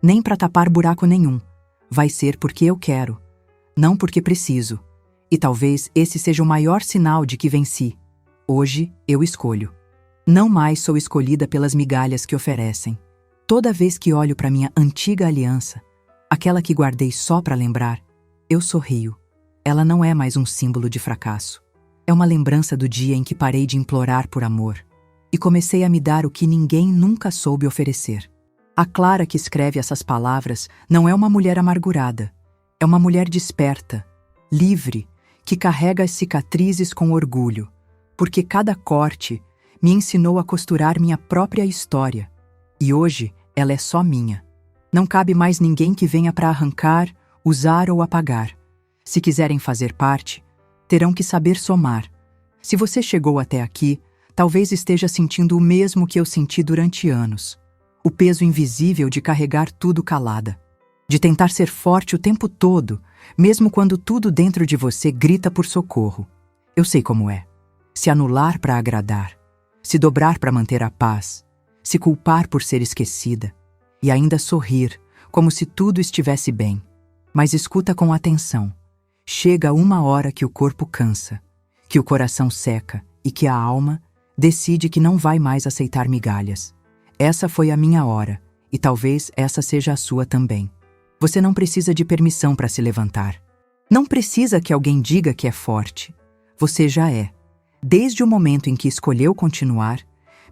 Nem para tapar buraco nenhum. Vai ser porque eu quero, não porque preciso. E talvez esse seja o maior sinal de que venci. Hoje eu escolho. Não mais sou escolhida pelas migalhas que oferecem. Toda vez que olho para minha antiga aliança, aquela que guardei só para lembrar, eu sorrio. Ela não é mais um símbolo de fracasso. É uma lembrança do dia em que parei de implorar por amor e comecei a me dar o que ninguém nunca soube oferecer. A Clara que escreve essas palavras não é uma mulher amargurada. É uma mulher desperta, livre, que carrega as cicatrizes com orgulho, porque cada corte me ensinou a costurar minha própria história. E hoje ela é só minha. Não cabe mais ninguém que venha para arrancar, usar ou apagar. Se quiserem fazer parte, terão que saber somar. Se você chegou até aqui, talvez esteja sentindo o mesmo que eu senti durante anos. O peso invisível de carregar tudo calada. De tentar ser forte o tempo todo, mesmo quando tudo dentro de você grita por socorro. Eu sei como é. Se anular para agradar. Se dobrar para manter a paz. Se culpar por ser esquecida. E ainda sorrir, como se tudo estivesse bem. Mas escuta com atenção. Chega uma hora que o corpo cansa, que o coração seca e que a alma decide que não vai mais aceitar migalhas. Essa foi a minha hora, e talvez essa seja a sua também. Você não precisa de permissão para se levantar. Não precisa que alguém diga que é forte. Você já é. Desde o momento em que escolheu continuar,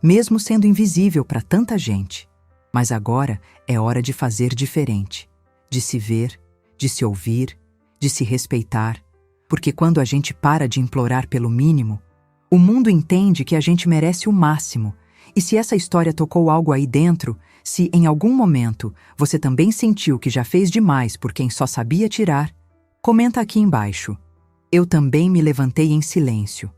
mesmo sendo invisível para tanta gente. Mas agora é hora de fazer diferente. De se ver, de se ouvir, de se respeitar. Porque quando a gente para de implorar pelo mínimo, o mundo entende que a gente merece o máximo. E se essa história tocou algo aí dentro, se em algum momento você também sentiu que já fez demais por quem só sabia tirar, comenta aqui embaixo. Eu também me levantei em silêncio.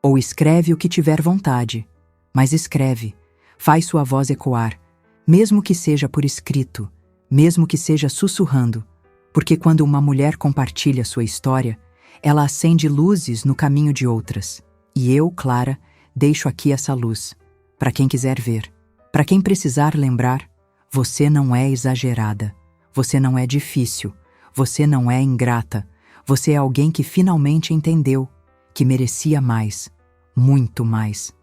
Ou escreve o que tiver vontade. Mas escreve, faz sua voz ecoar, mesmo que seja por escrito, mesmo que seja sussurrando, porque quando uma mulher compartilha sua história, ela acende luzes no caminho de outras. E eu, Clara, deixo aqui essa luz. Para quem quiser ver, para quem precisar lembrar, Você não é exagerada. Você não é difícil. Você não é ingrata. Você é alguém que finalmente entendeu que merecia mais, muito mais.